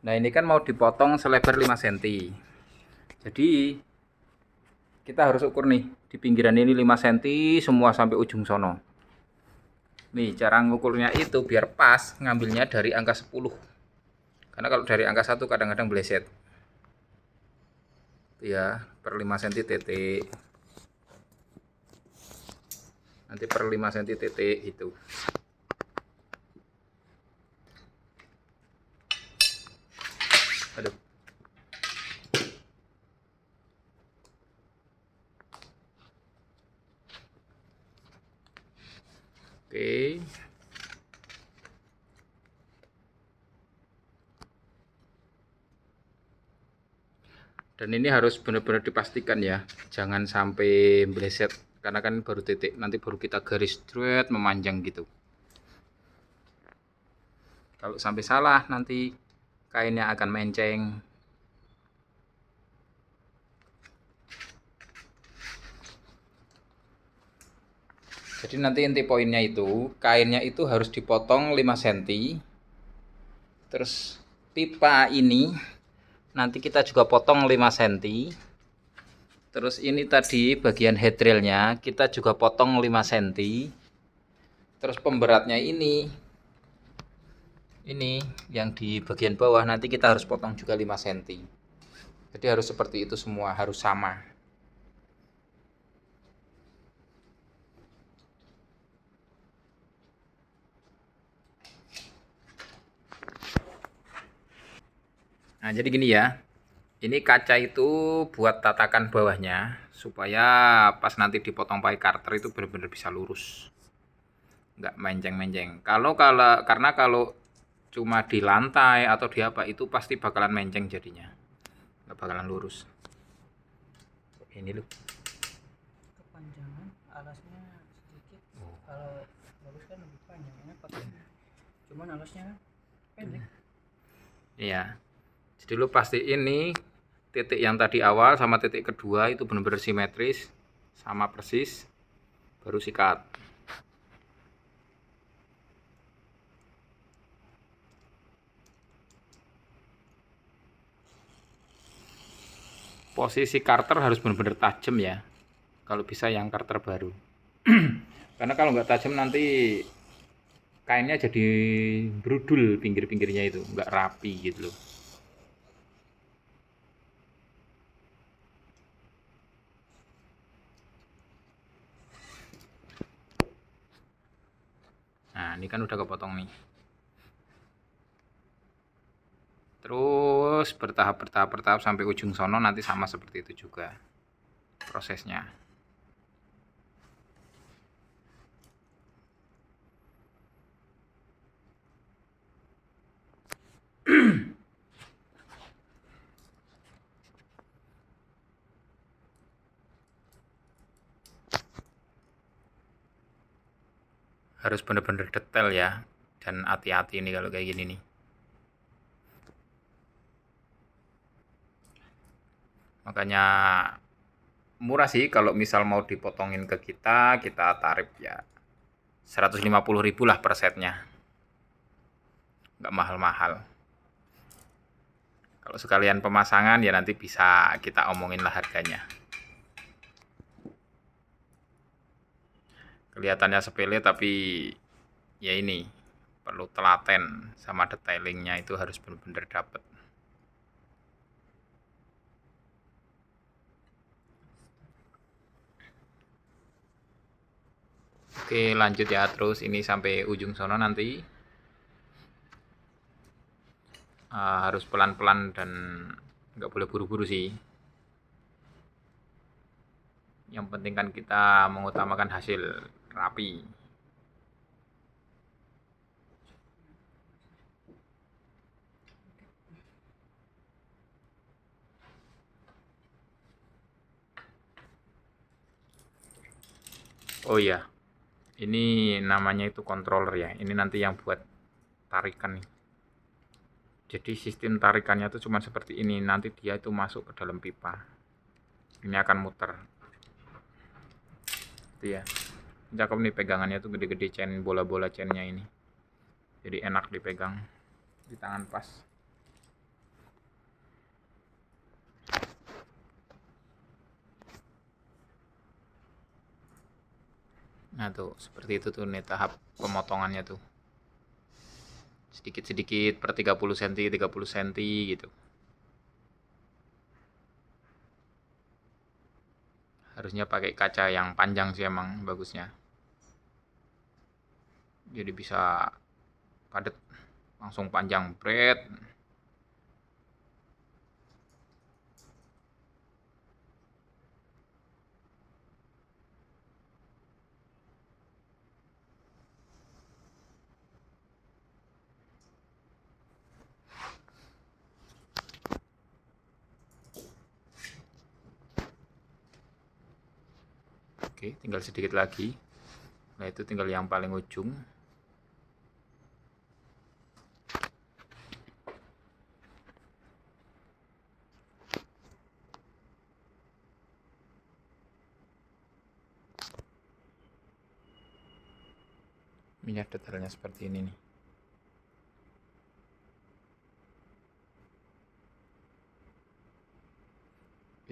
Nah ini kan mau dipotong selebar 5 cm. Jadi kita harus ukur nih di pinggiran ini 5 cm semua sampai ujung sono. Nih cara ngukurnya itu biar pas ngambilnya dari angka 10. Karena kalau dari angka 1 kadang-kadang bleset. Ya, per 5 cm titik. Nanti per 5 cm titik itu. Aduh. Oke. Dan ini harus benar-benar dipastikan ya, jangan sampai bleset karena kan baru titik, nanti baru kita garis straight memanjang gitu. Kalau sampai salah nanti kainnya akan menceng. Jadi nanti inti poinnya itu, kainnya itu harus dipotong 5 cm. Terus pipa ini nanti kita juga potong 5 cm. Terus ini tadi bagian headrailnya kita juga potong 5 cm. Terus pemberatnya ini yang di bagian bawah nanti kita harus potong juga 5 cm. Jadi harus seperti itu semua, harus sama. Nah, jadi gini ya. Ini kaca itu buat tatakan bawahnya supaya pas nanti dipotong pakai karter itu benar-benar bisa lurus. Nggak menceng-menceng. Karena kalau cuma di lantai atau di apa itu pasti bakalan menceng jadinya. Nggak bakalan lurus. Ini loh. Kepanjangan alasnya sedikit. Kalau bagus kan lebih panjang, ini pakainya. Cuman alasnya kan pendek. Iya. Jadi lu pasti ini titik yang tadi awal sama titik kedua itu benar-benar simetris, sama persis, baru sikat. Posisi karter harus benar-benar tajam ya. Kalau bisa yang karter baru. Karena kalau nggak tajam nanti kainnya jadi brudul pinggir-pinggirnya itu, nggak rapi gitu loh. Nah, ini kan udah kepotong nih. Terus bertahap sampai ujung sono nanti sama seperti itu juga prosesnya. Harus benar-benar detail ya, dan hati-hati nih kalau kayak gini nih. Makanya murah sih kalau misal mau dipotongin ke kita tarif ya 150.000 lah per setnya. Nggak mahal-mahal. Kalau sekalian pemasangan ya nanti bisa kita omongin lah harganya. Kelihatannya sepele tapi ya ini perlu telaten sama detailingnya itu harus benar-benar dapet. Oke lanjut ya, terus ini sampai ujung sono nanti harus pelan-pelan dan nggak boleh buru-buru sih. Yang penting kan kita mengutamakan hasil rapi. Oh iya, ini namanya itu controller ya. Ini nanti yang buat tarikan nih. Jadi sistem tarikannya itu cuma seperti ini. Nanti dia itu masuk ke dalam pipa. Ini akan muter. Itu ya. Cakep nih pegangannya tuh gede-gede chain, bola-bola chainnya ini. Jadi enak dipegang di tangan pas. Nah tuh seperti itu tuh nih tahap pemotongannya tuh, sedikit-sedikit per 30 cm 30 cm gitu. Harusnya pakai kaca yang panjang sih emang bagusnya, jadi bisa padat langsung panjang bread. Oke, tinggal sedikit lagi. Nah itu tinggal yang paling ujung. Minyak detailnya seperti ini nih.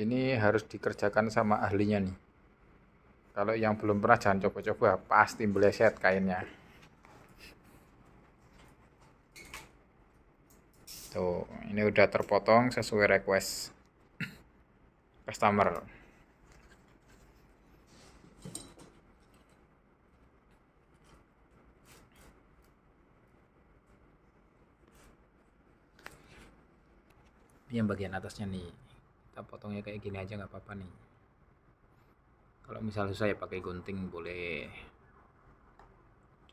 Ini harus dikerjakan sama ahlinya nih. Kalau yang belum pernah jangan coba-coba, pasti meleset kainnya. Tuh, ini udah terpotong sesuai request customer. Ini yang bagian atasnya nih, kita potongnya kayak gini aja nggak apa-apa nih. Kalau misal susah ya pakai gunting boleh,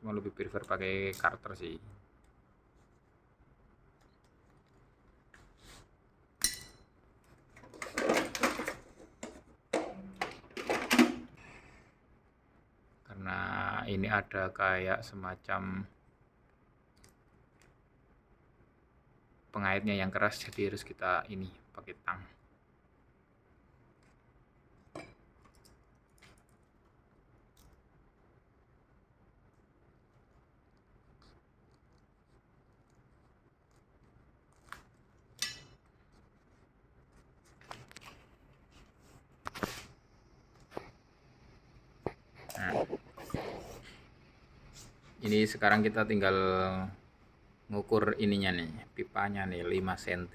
cuma lebih prefer pakai cutter sih. Karena ini ada kayak semacam pengaitnya yang keras, jadi harus kita ini pakai tang. Nah, ini sekarang kita tinggal ngukur ininya nih, pipanya nih 5 cm.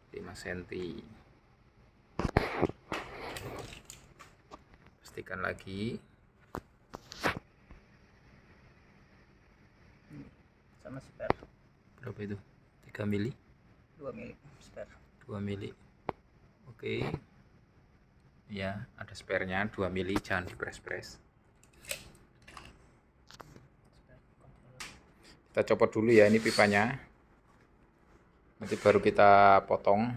5 cm. Pastikan lagi. Sama spare. Berapa itu? 3 mili? 2 mili spare. 2 mili. Oke. Ya, ada sparenya 2 mili, jangan dipres-pres. Kita copot dulu ya ini pipanya. Nanti baru kita potong.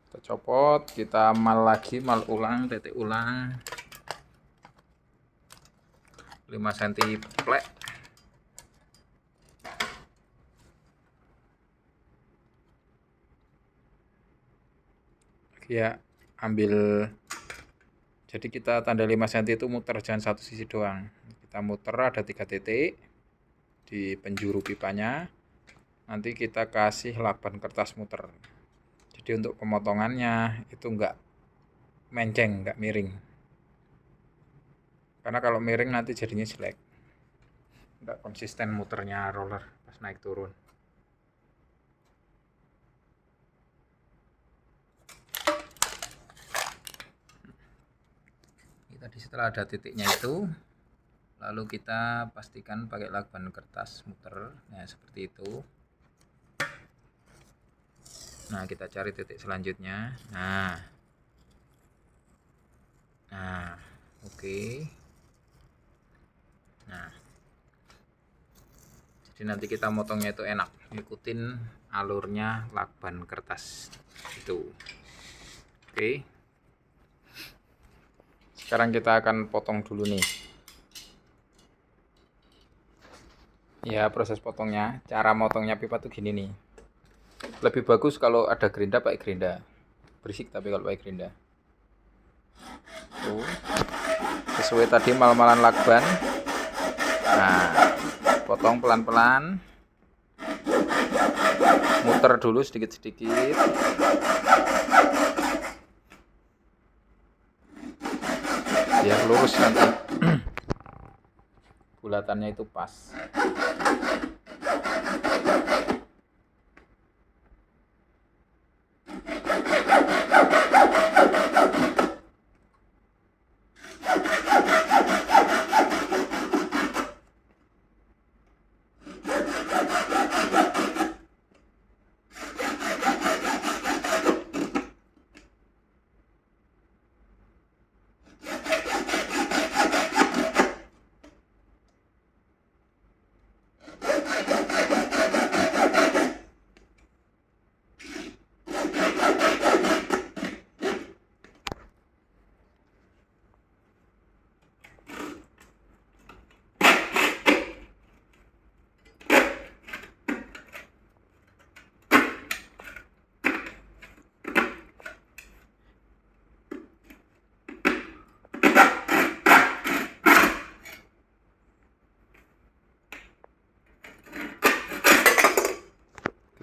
Kita copot, kita mal lagi, mal ulang, titik ulang. 5 cm plek. Ya, ambil, jadi kita tanda 5 cm itu muter, jangan satu sisi doang. Kita muter ada 3 titik di penjuru pipanya. Nanti kita kasih lakban kertas muter. Jadi untuk pemotongannya itu enggak menceng, enggak miring. Karena kalau miring nanti jadinya jelek. Enggak konsisten muternya roller pas naik turun. Tadi setelah ada titiknya itu, lalu kita pastikan pakai lakban kertas muter. Nah seperti itu. Nah kita cari titik selanjutnya. Nah oke. Nah jadi nanti kita motongnya itu enak, ngikutin alurnya lakban kertas itu. Oke. Sekarang kita akan potong dulu nih. Ya proses potongnya, cara motongnya pipa tuh gini nih. Lebih bagus kalau ada gerinda pakai gerinda. Berisik tapi kalau pakai gerinda. Tuh. Sesuai tadi mal-malan lakban. Nah, potong pelan-pelan. muter dulu sedikit-sedikit. Biar lurus nanti. Bulatannya itu pas.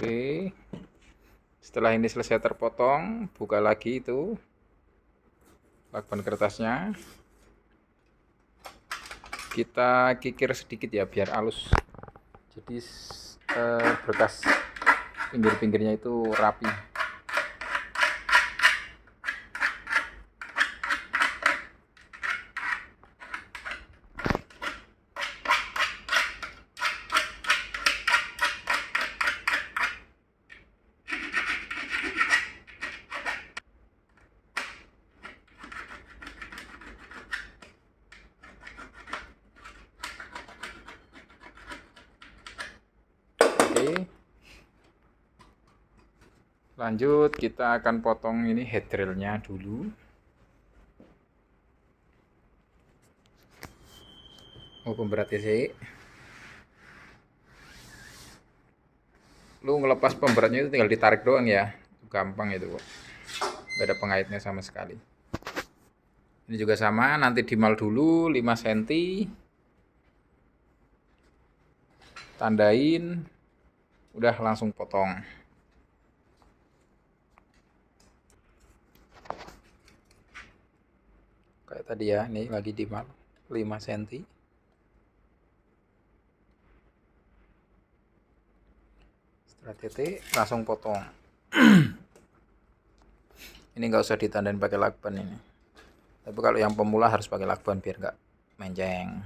Oke, setelah ini selesai terpotong, buka lagi itu lakban kertasnya. Kita kikir sedikit ya biar halus, jadi berkas pinggir-pinggirnya itu rapi. Oke, lanjut kita akan potong ini head railnya dulu. Oh, pemberatnya sih. Lu ngelepas pemberatnya itu tinggal ditarik doang ya. Gampang itu kok. Gak ada pengaitnya sama sekali. Ini juga sama, nanti dimal dulu 5 cm. Tandain. Udah langsung potong. Kayak tadi ya, ini lagi dimal 5 cm. Setelah titik langsung potong. Ini nggak usah ditandain pakai lakban ini. Tapi kalau yang pemula harus pakai lakban biar nggak menceng.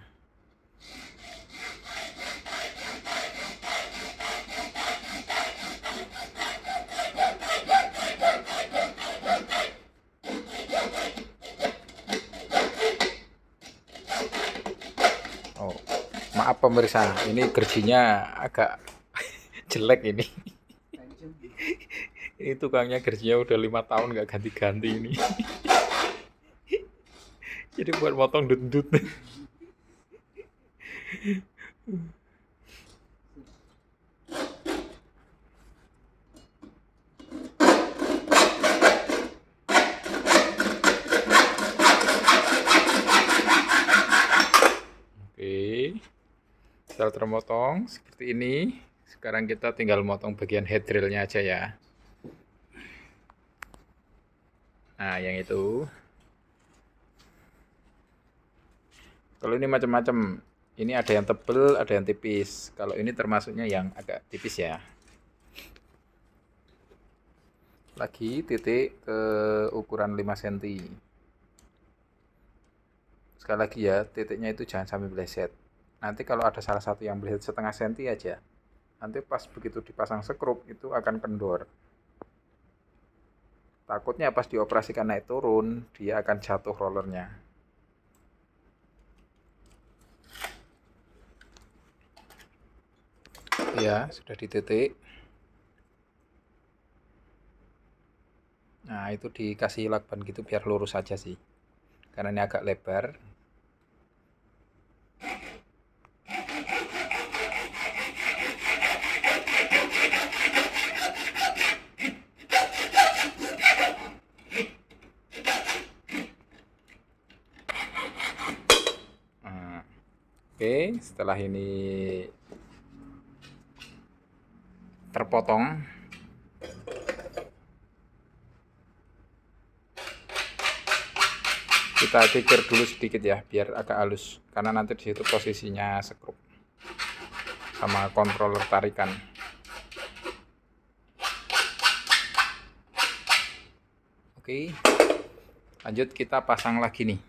Oh, maaf pemirsa, ini gerjinya agak jelek ini. Ini tukangnya gerjinya udah 5 tahun nggak ganti-ganti ini. Jadi buat motong dut-dut. Oke, setelah termotong seperti ini, sekarang kita tinggal motong bagian head railnya aja ya. Nah, yang itu. Kalau ini macam-macam. Ini ada yang tebel, ada yang tipis. Kalau ini termasuknya yang agak tipis ya. Lagi titik ke ukuran 5 cm. Sekali lagi ya, titiknya itu jangan sampai meleset. Nanti kalau ada salah satu yang meleset setengah senti aja, nanti pas begitu dipasang skrup itu akan kendor. Takutnya pas dioperasikan naik turun, dia akan jatuh rollernya. Ya, sudah dititik. Nah, itu dikasih lakban gitu biar lurus aja sih. Karena ini agak lebar. Oke, setelah ini terpotong, kita kikir dulu sedikit ya biar agak halus, karena nanti di situ posisinya skrup sama controller tarikan. Oke, lanjut kita pasang lagi nih.